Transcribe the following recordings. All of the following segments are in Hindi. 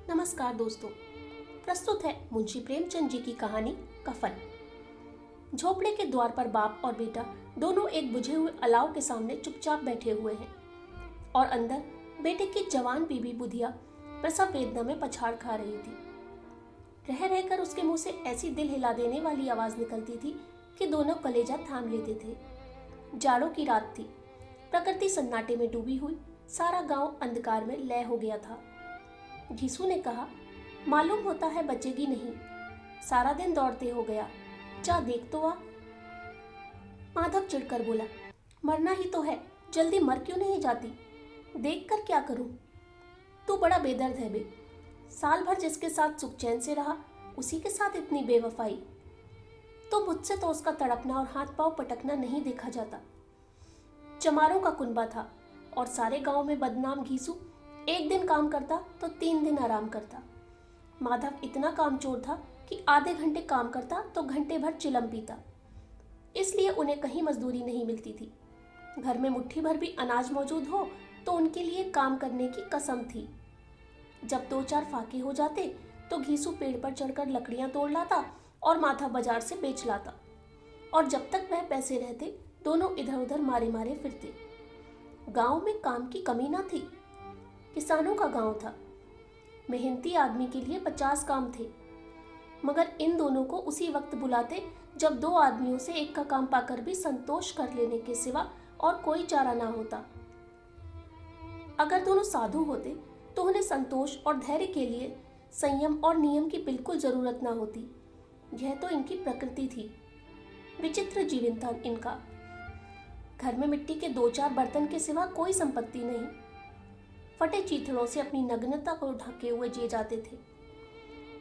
नमस्कार दोस्तों। प्रस्तुत है मुंशी प्रेमचंद जी की कहानी कफन। झोपड़े के द्वार पर बाप और बेटा दोनों एक बुझे हुए अलाव के सामने चुपचाप बैठे हुए हैं और अंदर बेटे की जवान बीबी बुधिया प्रसव वेदना में पछाड़ खा रही थी। रह रहकर उसके मुंह से ऐसी दिल हिला देने वाली आवाज निकलती थी कि दोनों कलेजा थाम लेते थे। जाड़ों की रात थी। प्रकृति सन्नाटे में डूबी हुई, सारा गांव अंधकार में लय हो गया था। घीसू ने कहा, मालूम होता है बचेगी नहीं, सारा दिन दौड़ते हो गया, जा देख तो आ। माधव चिढ़कर बोला, मरना ही तो है, जल्दी मर क्यों नहीं जाती, देख कर क्या करूं। तू बड़ा बेदर्द है बे, साल भर जिसके साथ सुख चैन से रहा उसी के साथ इतनी बेवफाई। तो मुझसे तो उसका तड़पना और हाथ पांव पटकना नहीं देखा जाता। चमारों का कुनबा था और सारे गांव में बदनाम घीसू एक दिन काम करता तो 3 दिन आराम करता। माधव इतना कामचोर था कि आधे घंटे काम करता तो घंटे भर चिलम पीता। इसलिए उन्हें कहीं मजदूरी नहीं मिलती थी। घर में मुट्ठी भर भी अनाज मौजूद हो तो उनके लिए काम करने की कसम थी। जब 2-4 फाके हो जाते तो घीसू पेड़ पर चढ़कर लकड़ियां तोड़ लाता और माधव बाजार से बेच लाता। और जब तक वह पैसे रहते दोनों इधर उधर मारे मारे फिरते। गांव में काम की कमी न थी। किसानों का गांव था। मेहनती आदमी के लिए 50 काम थे, मगर इन दोनों को उसी वक्त बुलाते जब 2 आदमियों से एक का काम पाकर भी संतोष कर लेने के सिवा और कोई चारा ना होता। अगर दोनों साधु होते तो उन्हें संतोष और धैर्य के लिए संयम और नियम की बिल्कुल जरूरत ना होती। यह तो इनकी प्रकृति थी। विचित्र जीवन था इनका। घर में मिट्टी के 2-4 बर्तन के सिवा कोई संपत्ति नहीं। फटे चीथड़ों से अपनी नग्नता को ढके हुए जिए जाते थे।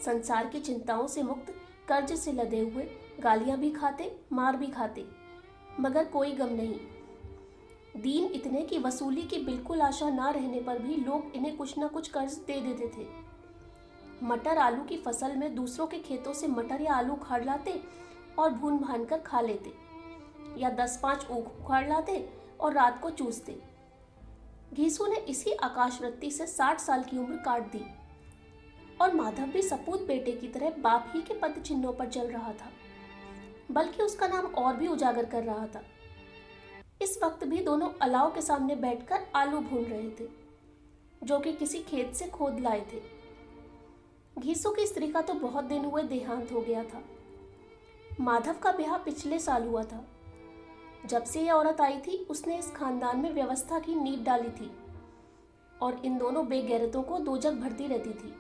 संसार की चिंताओं से मुक्त, कर्ज से लदे हुए, गालियां भी खाते, मार भी खाते, मगर कोई गम नहीं। दीन इतने की वसूली की बिल्कुल आशा ना रहने पर भी लोग इन्हें कुछ ना कुछ कर्ज दे देते थे। मटर आलू की फसल में दूसरों के खेतों से मटर या आलू उखाड़ लाते और भून भान कर खा लेते, या 10-5 ऊख उखाड़ लाते और रात को चूसते। घीसू ने इसी आकाशवृत्ति से 60 साल की उम्र काट दी और माधव भी सपूत बेटे की तरह बाप ही के पद चिन्हों पर चल रहा था, बल्कि उसका नाम और भी उजागर कर रहा था। इस वक्त भी दोनों अलाव के सामने बैठकर आलू भून रहे थे, जो कि किसी खेत से खोद लाए थे। घीसू की स्त्री का तो बहुत दिन हुए देहांत हो गया था। माधव का ब्याह पिछले साल हुआ था। जब से यह औरत आई थी उसने इस खानदान में व्यवस्था की नींव डाली थी और इन दोनों बेगैरतों को दोजक भरती रहती थी।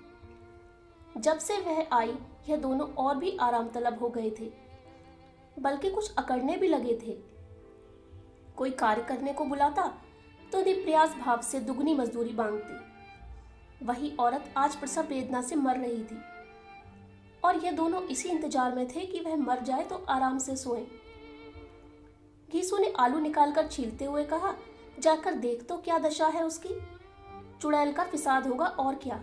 जब से वह आई यह दोनों और भी आराम तलब हो गए थे, बल्कि कुछ अकड़ने भी लगे थे। कोई कार्य करने को बुलाता तो निप्रयास भाव से दुगनी मजदूरी मांगते। वही औरत आज प्रसव वेदना से मर रही थी और यह दोनों इसी इंतजार में थे कि वह मर जाए तो आराम से सोएं। घीसू ने आलू निकालकर छीलते हुए कहा, जाकर देख तो क्या दशा है उसकी। चुड़ैल का फिसाद होगा और क्या।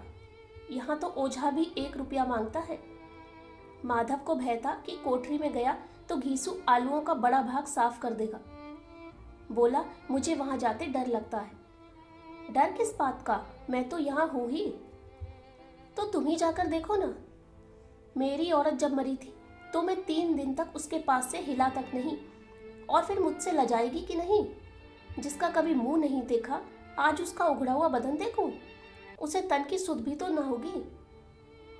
यहाँ तो ओझा भी 1 रुपया मांगता है। माधव को भय था कि कोठरी में गया तो घीसू आलूओं का बड़ा भाग साफ कर देगा। बोला, मुझे वहां जाते डर लगता है। डर किस बात का, मैं तो यहाँ हूं ही। तो तुम ही जाकर देखो ना। मेरी औरत जब मरी थी तो मैं 3 दिन तक उसके पास से हिला तक नहीं, और फिर मुझसे लजाएगी कि नहीं। जिसका कभी मुंह नहीं देखा आज उसका उघड़ा हुआ बदन देखूं, उसे तन की सुध भी तो न होगी।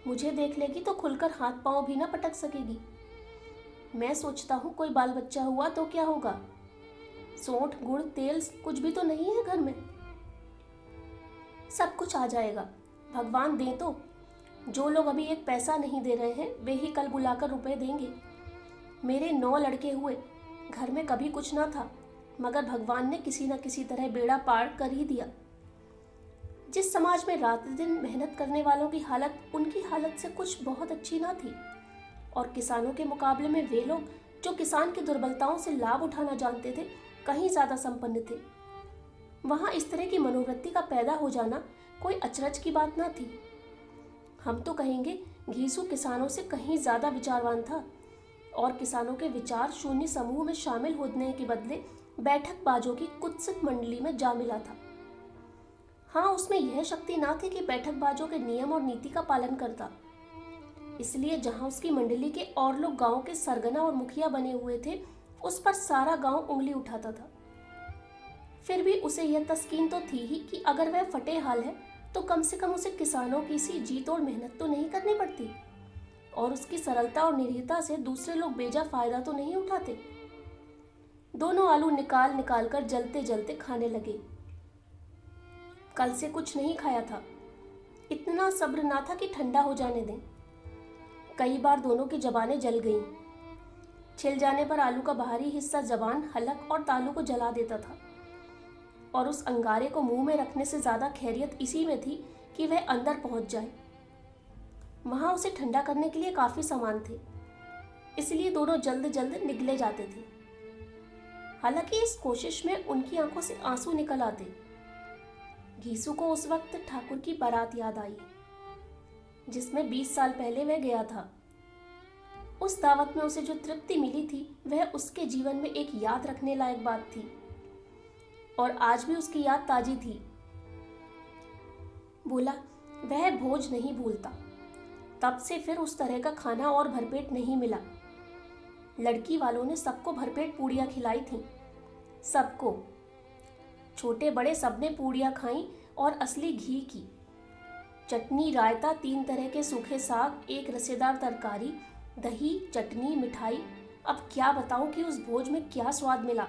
मुझे देख लेगी तो खुलकर हाथ पांव भी न पटक सकेगी। मैं सोचता हूँ कोई बाल बच्चा हुआ तो क्या होगा। सोंठ गुड़ तेल कुछ भी तो नहीं है घर में। सब कुछ आ जाएगा, भगवान दे तो। जो लोग अभी 1 पैसा नहीं दे रहे हैं वे ही कल बुलाकर रुपए देंगे। मेरे 9 लड़के हुए, घर में कभी कुछ ना था, मगर भगवान ने किसी न किसी तरह बेड़ा पार कर ही दिया। जिस समाज में रात दिन मेहनत करने वालों की हालत उनकी हालत से कुछ बहुत अच्छी ना थी, और किसानों के मुकाबले में वे लोग जो किसान की दुर्बलताओं से लाभ उठाना जानते थे कहीं ज्यादा संपन्न थे। वहां इस तरह की मनोवृत्ति का पैदा हो जाना कोई अचरज की बात ना थी। हम तो कहेंगे घीसू किसानों से कहीं ज्यादा विचारवान था और किसानों के विचार शून्य समूह में शामिल होने के बदले बैठक बाजों की कुत्सित मंडली में जा मिला था। हाँ, उसमें यह शक्ति ना थी कि बैठकबाजों के नियम और नीति का पालन करता। इसलिए जहां उसकी मंडली के और लोग गांव के सरगना और मुखिया बने हुए थे, उस पर सारा गांव उंगली उठाता था। फिर भी उसे यह तस्कीन तो थी ही कि अगर वह फटे हाल है तो कम से कम उसे किसानों की सी जी तोड़ मेहनत तो नहीं करनी पड़ती, और उसकी सरलता और निरीहता से दूसरे लोग बेजा फायदा तो नहीं उठाते। दोनों आलू निकाल निकाल कर जलते जलते खाने लगे। कल से कुछ नहीं खाया था, इतना सब्र ना था कि ठंडा हो जाने दें। कई बार दोनों की जबानें जल गईं। छिल जाने पर आलू का बाहरी हिस्सा जबान, हलक और तालू को जला देता था, और उस अंगारे को मुंह में रखने से ज्यादा खैरियत इसी में थी कि वह अंदर पहुंच जाए। वहां उसे ठंडा करने के लिए काफी सामान थे, इसलिए दोनों जल्द जल्द निगले जाते थे। हालांकि इस कोशिश में उनकी आंखों से आंसू निकल आते। घीसू को उस वक्त ठाकुर की बारात याद आई, जिसमें 20 साल पहले वह गया था। उस दावत में उसे जो तृप्ति मिली थी, वह उसके जीवन में एक याद रखने लायक बात थी, और आज भी उसकी याद ताजी थी। बोला, वह भोज नहीं भूलता। तब से फिर उस तरह का खाना और भरपेट नहीं मिला। लड़की वालों ने सबको भरपेट पूड़ियाँ खिलाई थीं, सबको। छोटे बड़े सबने पूड़ियाँ खाईं, और असली घी की। चटनी, रायता, 3 तरह के सूखे साग, एक रसेदार तरकारी, दही, चटनी, मिठाई। अब क्या बताऊं कि उस भोज में क्या स्वाद मिला।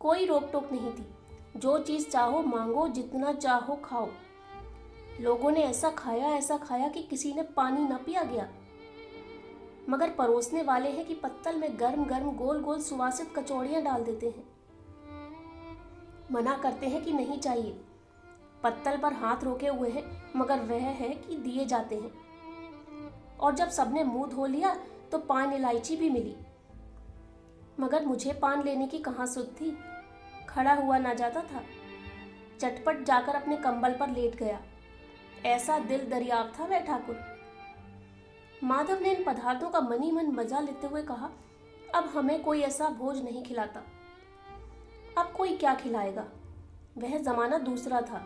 कोई रोक टोक नहीं थी, जो चीज़ चाहो मांगो, जितना चाहो खाओ। लोगों ने ऐसा खाया कि किसी ने पानी न पिया गया। मगर परोसने वाले हैं कि पत्तल में गर्म गर्म गोल गोल सुवासित कचौड़ियां डाल देते हैं। मना करते हैं कि नहीं चाहिए। पत्तल पर हाथ रोके हुए हैं, मगर वह है कि दिए जाते हैं। और जब सबने मुंह धो लिया तो पान इलायची भी मिली, मगर मुझे पान लेने की कहाँ सुध थी। खड़ा हुआ ना जाता था। चटपट जाकर अपने कंबल पर लेट गया। ऐसा दिल दरियाव था वह ठाकुर। माधव ने इन पदार्थों का मनी मन मजा लेते हुए कहा, अब हमें कोई ऐसा भोज नहीं खिलाता। अब कोई क्या खिलाएगा। वह जमाना दूसरा था।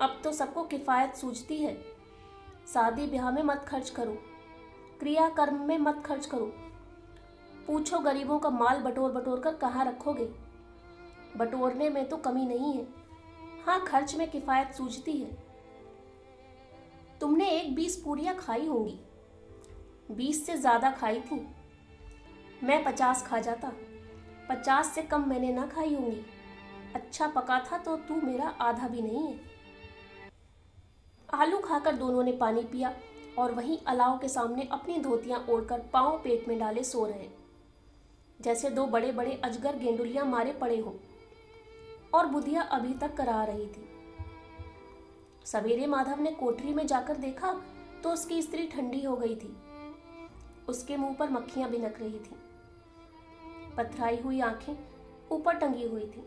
अब तो सबको किफायत सूझती है। शादी ब्याह में मत खर्च करो, क्रियाकर्म में मत खर्च करो। पूछो गरीबों का माल बटोर बटोर कर कहाँ रखोगे। बटोरने में तो कमी नहीं है, हाँ खर्च में किफायत सूझती है। तुमने 20 पूड़ियाँ खाई होंगी, 20 से ज्यादा खाई थी। मैं 50 खा जाता, 50 से कम मैंने ना खाई होंगी। अच्छा पका था तो तू मेरा आधा भी नहीं है। आलू खाकर दोनों ने पानी पिया, और वहीं अलाव के सामने अपनी धोतियां ओढ़कर पांव पेट में डाले सो रहे, जैसे 2 बड़े बड़े अजगर गेंडुलियां मारे पड़े हों। और बुधिया अभी तक करा रही थी। सवेरे माधव ने कोठरी में जाकर देखा तो उसकी स्त्री ठंडी हो गई थी। उसके मुंह पर मक्खियां बिनक रही थी। पथराई हुई आंखें ऊपर टंगी हुई थी।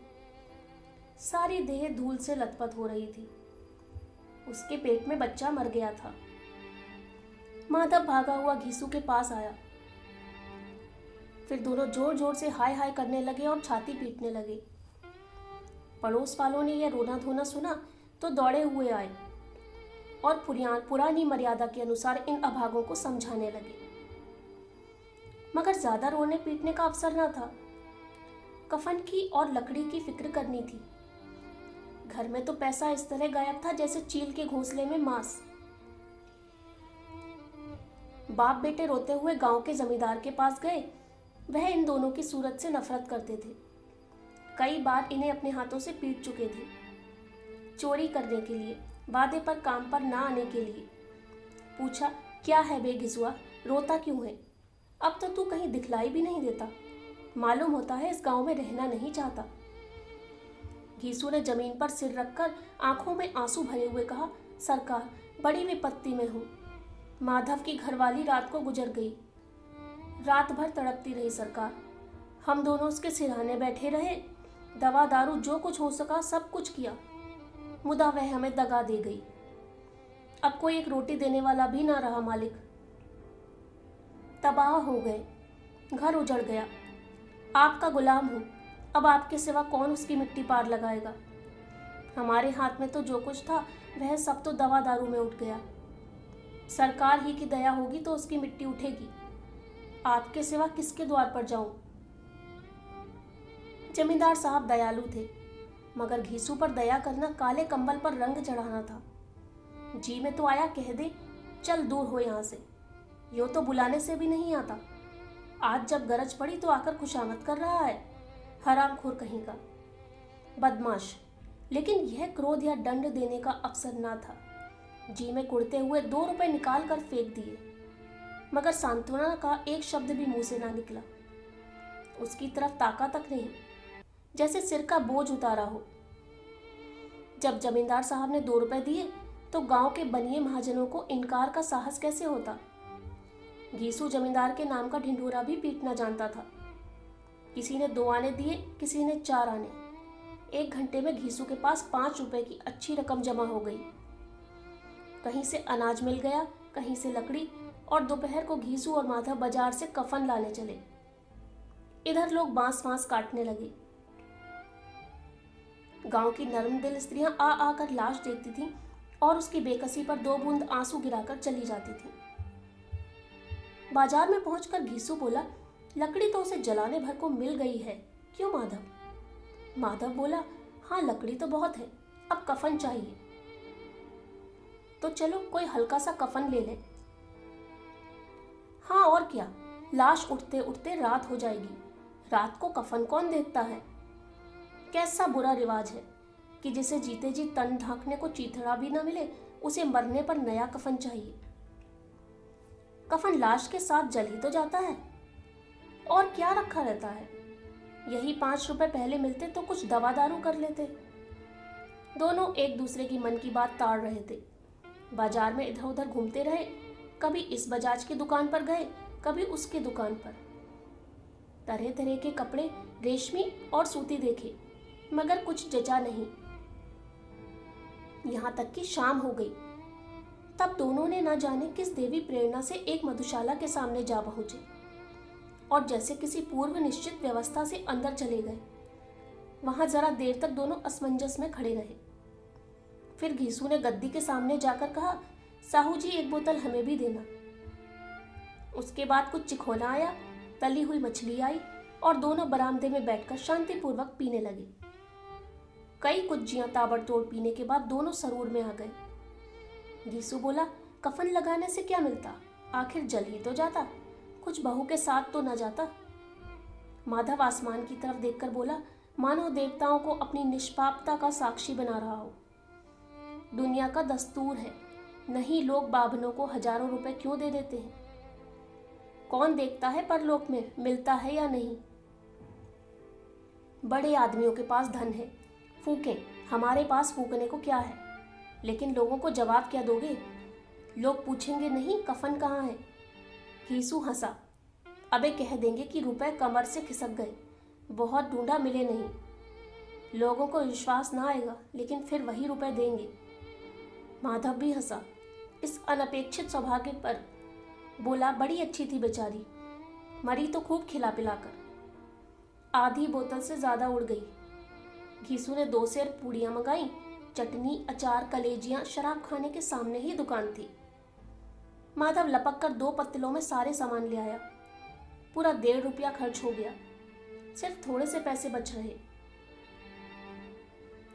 सारी देह धूल से लथपथ हो रही थी। उसके पेट में बच्चा मर गया था। माधव भागा हुआ घीसू के पास आया। फिर दोनों जोर जोर से हाय हाय करने लगे और छाती पीटने लगे। पड़ोस वालों ने यह रोना धोना सुना तो दौड़े हुए आए और पुरानी मर्यादा के अनुसार इन अभागों को समझाने लगे। मगर ज्यादा रोने पीटने का अवसर न था। कफन की और लकड़ी की फिक्र करनी थी। घर में तो पैसा इस तरह गायब था जैसे चील के घोंसले में मांस। बाप बेटे रोते हुए गांव के जमींदार के पास गए। वह इन दोनों की सूरत से नफरत करते थे। कई बार इन्हें अपने हाथों से पीट चुके थे। चोरी करने के लिए, वादे पर काम पर ना आने के लिए। पूछा, क्या है बे घिसुआ, रोता क्यों है? अब तो तू कहीं दिखलाई भी नहीं देता। मालूम होता है इस गांव में रहना नहीं चाहता। घीसू ने जमीन पर सिर रखकर आंखों में आंसू भरे हुए कहा, सरकार, बड़ी विपत्ति में हूं। माधव की घरवाली रात को गुजर गई। रात भर तड़पती रही सरकार। हम दोनों उसके सिरहाने बैठे रहे। दवा दारू जो कुछ हो सका सब कुछ किया, मुदा वह हमें दगा दे गई। अब कोई एक रोटी देने वाला भी ना रहा मालिक। तबाह हो गए, घर उजड़ गया। आपका गुलाम हूं, अब आपके सिवा कौन उसकी मिट्टी पार लगाएगा। हमारे हाथ में तो जो कुछ था वह सब तो दवा दारू में उठ गया। सरकार ही की दया होगी तो उसकी मिट्टी उठेगी। आपके सिवा किसके द्वार पर जाऊं? जमींदार साहब दयालु थे, मगर घीसू पर दया करना काले कंबल पर रंग चढ़ाना था। जी में तो आया कह दे, चल दूर हो यहां से। यो तो बुलाने से भी नहीं आता। आज जब गरज पड़ी तो आकर खुशामद कर रहा है। हरामखोर कहीं का, बदमाश। लेकिन यह क्रोध या दंड देने का अवसर ना था। जी में कुड़ते हुए 2 रुपए निकाल कर फेंक दिए, मगर सांत्वना का एक शब्द भी मुंह से ना निकला। उसकी तरफ ताका तक नहीं, जैसे सिर का बोझ उतारा हो। जब जमींदार साहब ने 2 रुपए दिए तो गांव के बनिए महाजनों को इनकार का साहस कैसे होता। घीसू जमींदार के नाम का ढिंढोरा भी पीटना जानता था। किसी ने 2 आने दिए, किसी ने 4 आने। 1 घंटे में घीसू के पास 5 रुपए की अच्छी रकम जमा हो गई। कहीं से अनाज मिल गया, कहीं से लकड़ी, और दोपहर को घीसू और माधव बाजार से कफन लाने चले। इधर लोग बांस फांस काटने लगे। गांव की नर्म दिल स्त्रियां आ आकर लाश देखती थीं और उसकी बेकसी पर 2 बूंद आंसू गिराकर चली जाती थीं। बाजार में पहुंचकर घीसू बोला, लकड़ी तो उसे जलाने भर को मिल गई है, क्यों माधव? माधव बोला, हाँ लकड़ी तो बहुत है, अब कफन चाहिए। तो चलो कोई हल्का सा कफन ले ले। हाँ और क्या, लाश उठते उठते रात हो जाएगी। रात को कफन कौन देखता है? कैसा बुरा रिवाज है कि जिसे जीते जी तन ढांकने को चीथड़ा भी न मिले, उसे मरने पर नया कफन चाहिए। कफन लाश के साथ जल ही तो जाता है, और क्या रखा रहता है। यही 5 रुपए पहले मिलते तो कुछ दवा दारू कर लेते। दोनों एक दूसरे की मन की बात ताड़ रहे थे। बाजार में इधर उधर घूमते रहे, कभी इस बजाज की दुकान पर गए, कभी उसकी दुकान पर। तरह तरह के कपड़े, रेशमी और सूती देखे, मगर कुछ जचा नहीं। यहां तक कि शाम हो गई। तब दोनों ने न जाने किस देवी प्रेरणा से एक मधुशाला के सामने जा पहुंचे और जैसे किसी पूर्व निश्चित व्यवस्था से अंदर चले गए। वहां जरा देर तक दोनों असमंजस में खड़े रहे। फिर घीसू ने गद्दी के सामने जाकर कहा, साहू जी एक बोतल हमें भी देना। उसके बाद कुछ चिखोना आया, तली हुई मछली आई और दोनों बरामदे में बैठकर शांतिपूर्वक पीने लगे। कई कुज्जियां ताबड़तोड़ पीने के बाद दोनों सरूर में आ गए। घीसू बोला, कफन लगाने से क्या मिलता, आखिर जल ही तो जाता, कुछ बहू के साथ तो न जाता। माधव आसमान की तरफ देखकर बोला, मानो देवताओं को अपनी निष्पापता का साक्षी बना रहा हो। दुनिया का दस्तूर है, नहीं लोग बाभनों को हजारों रुपए क्यों दे देते हैं। कौन देखता है परलोक में मिलता है या नहीं। बड़े आदमियों के पास धन है, फूकें, हमारे पास फूकने को क्या है। लेकिन लोगों को जवाब क्या दोगे? लोग पूछेंगे नहीं कफन कहाँ है। घीसू हंसा, अबे कह देंगे कि रुपए कमर से खिसक गए, बहुत ढूंढा मिले नहीं। लोगों को विश्वास ना आएगा, लेकिन फिर वही रुपए देंगे। माधव भी हंसा इस अनपेक्षित सौभाग्य पर। बोला, बड़ी अच्छी थी बेचारी, मरी तो खूब खिला पिलाकर। आधी बोतल से ज्यादा उड़ गई। घीसू ने 2 सेर पूड़ियां मंगाई, चटनी, अचार, कलेजियां। शराब खाने के सामने ही दुकान थी। माधव लपक कर 2 पत्तलों में सारे सामान ले आया। पूरा 1.5 रुपया खर्च हो गया, सिर्फ थोड़े से पैसे बच रहे।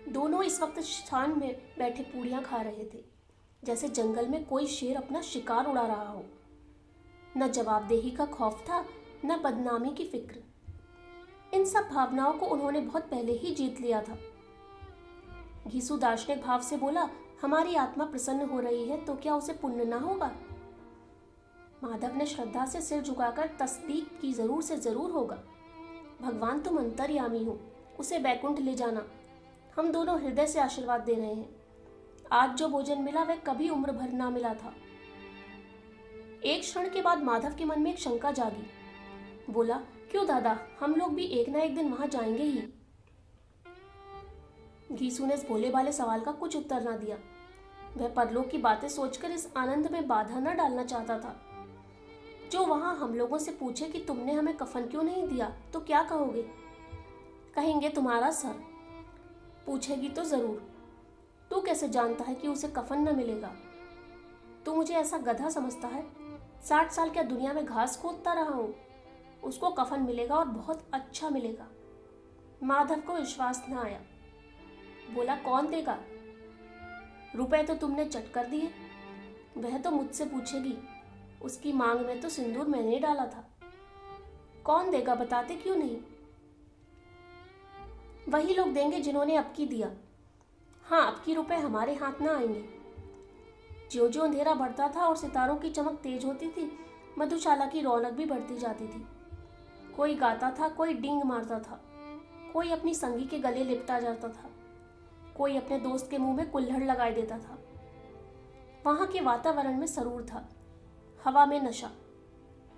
दोनों इस वक्त स्थान में बैठे पूड़ियां खा रहे थे, जैसे जंगल में कोई शेर अपना शिकार उड़ा रहा हो। न जवाबदेही का खौफ था, न बदनामी की फिक्र। इन सब भावनाओं को उन्होंने बहुत पहले ही जीत लिया था। घीसू दार्शनिक भाव से बोला, हमारी आत्मा प्रसन्न हो रही है तो क्या उसे पुण्य ना होगा? माधव ने श्रद्धा से सिर झुकाकर तस्दीक की, जरूर से जरूर होगा। भगवान तुम अंतर्यामी हो, उसे बैकुंठ ले जाना। हम दोनों हृदय से आशीर्वाद दे रहे हैं। आज जो भोजन मिला वह कभी उम्र भर ना मिला था। एक क्षण के बाद माधव के मन में एक शंका जागी। बोला, क्यों दादा, हम लोग भी एक ना एक दिन वहां जाएंगे ही। घीसू ने इस भोले भाले सवाल का कुछ उत्तर ना दिया। वह परलोक की बातें सोचकर इस आनंद में बाधा न डालना चाहता था। जो वहां हम लोगों से पूछे कि तुमने हमें कफन क्यों नहीं दिया, तो क्या कहोगे? कहेंगे तुम्हारा सर। पूछेगी तो जरूर, तू कैसे जानता है कि उसे कफन न मिलेगा? तू मुझे ऐसा गधा समझता है? 60 साल क्या दुनिया में घास खोदता रहा हूं? उसको कफन मिलेगा और बहुत अच्छा मिलेगा। माधव को विश्वास न आया। बोला, कौन देगा? रुपए तो तुमने चट कर दिए। वह तो मुझसे पूछेगी, उसकी मांग में तो सिंदूर मैंने डाला था। कौन देगा बताते क्यों नहीं? वही लोग देंगे जिन्होंने अब की दिया। हाँ, अब की रुपए हमारे हाथ ना आएंगे। ज्यों ज्यों अंधेरा बढ़ता था और सितारों की चमक तेज होती थी, मधुशाला की रौनक भी बढ़ती जाती थी। कोई गाता था, कोई डींग मारता था, कोई अपनी संगी के गले लिपटा जाता था, कोई अपने दोस्त के मुंह में कुल्हड़ लगाए देता था। वहां के वातावरण में सरूर था, हवा में नशा।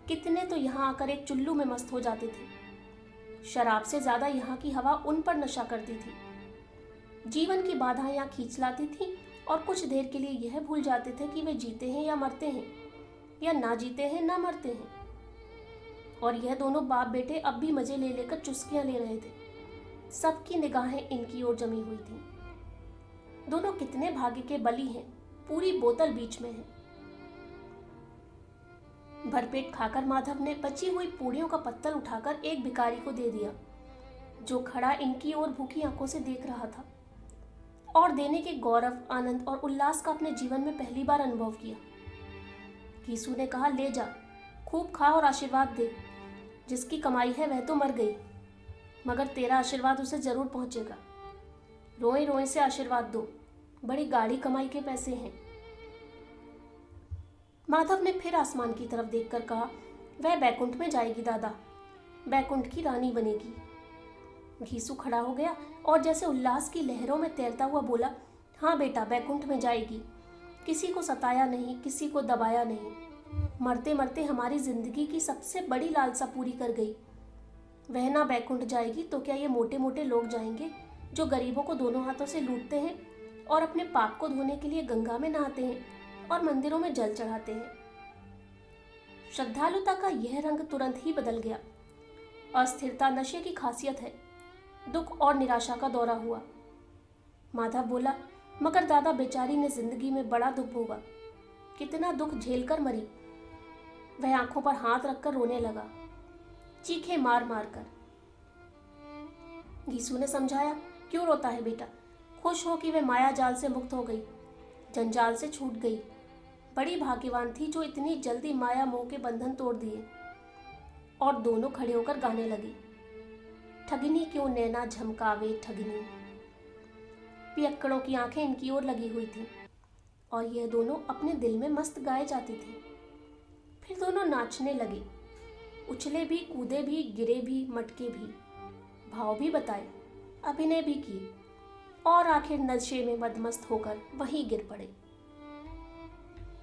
कितने तो यहाँ आकर एक चुल्लू में मस्त हो जाते थे। शराब से ज्यादा यहाँ की हवा उन पर नशा करती थी। जीवन की बाधाएं यहाँ खींच लाती थी और कुछ देर के लिए यह भूल जाते थे कि वे जीते हैं या मरते हैं, या ना जीते हैं ना मरते हैं। और यह दोनों बाप बेटे अब भी मजे ले लेकर चुस्कियां ले रहे थे। सबकी निगाहें इनकी ओर जमी हुई थी। दोनों कितने भाग्य के बली हैं, पूरी बोतल बीच में है। भरपेट खाकर माधव ने बची हुई पूड़ियों का पत्तल उठाकर एक भिखारी को दे दिया, जो खड़ा इनकी ओर भूखी आंखों से देख रहा था और देने के गौरव, आनंद और उल्लास का अपने जीवन में पहली बार अनुभव किया। कीसू ने कहा, ले जा, खूब खा और आशीर्वाद दे। जिसकी कमाई है वह तो मर गई, मगर तेरा आशीर्वाद उसे जरूर पहुंचेगा। रोए रोए से आशीर्वाद दो, बड़ी गाढ़ी कमाई के पैसे हैं। माधव ने फिर आसमान की तरफ देखकर कहा, वह बैकुंठ में जाएगी दादा, बैकुंठ की रानी बनेगी। घीसू खड़ा हो गया और जैसे उल्लास की लहरों में तैरता हुआ बोला, हाँ बेटा, बैकुंठ में जाएगी। किसी को सताया नहीं, किसी को दबाया नहीं। मरते मरते हमारी जिंदगी की सबसे बड़ी लालसा पूरी कर गई। वह ना बैकुंठ जाएगी तो क्या ये मोटे मोटे लोग जाएंगे जो गरीबों को दोनों हाथों से लूटते हैं और अपने पाप को धोने के लिए गंगा में नहाते हैं और मंदिरों में जल चढ़ाते हैं। श्रद्धालुता का यह रंग तुरंत ही बदल गया। अस्थिरता नशे की खासियत है। दुख और निराशा का दौरा हुआ। माधव बोला, मगर दादा, बेचारी ने जिंदगी में बड़ा दुख भोगा, कितना दुख झेलकर मरी। वह आंखों पर हाथ रखकर रोने लगा, चीखे मार मार कर। घीसू ने समझाया, क्यों रोता है बेटा? खुश हो कि वह माया जाल से मुक्त हो गई, जंजाल से छूट गई। बड़ी भाग्यवान थी जो इतनी जल्दी माया मोह के बंधन तोड़ दिए। और दोनों खड़े होकर गाने लगे, ठगनी क्यों नैना झमकावे ठगनी। पियक्कड़ों की आंखें इनकी ओर लगी हुई थी और यह दोनों अपने दिल में मस्त गाए जाते थे। फिर दोनों नाचने लगे, उछले भी, कूदे भी, गिरे भी, मटके भी, भाव भी बताए, अभिनय भी किए और आखिर नशे में मदमस्त होकर वहीं गिर पड़े।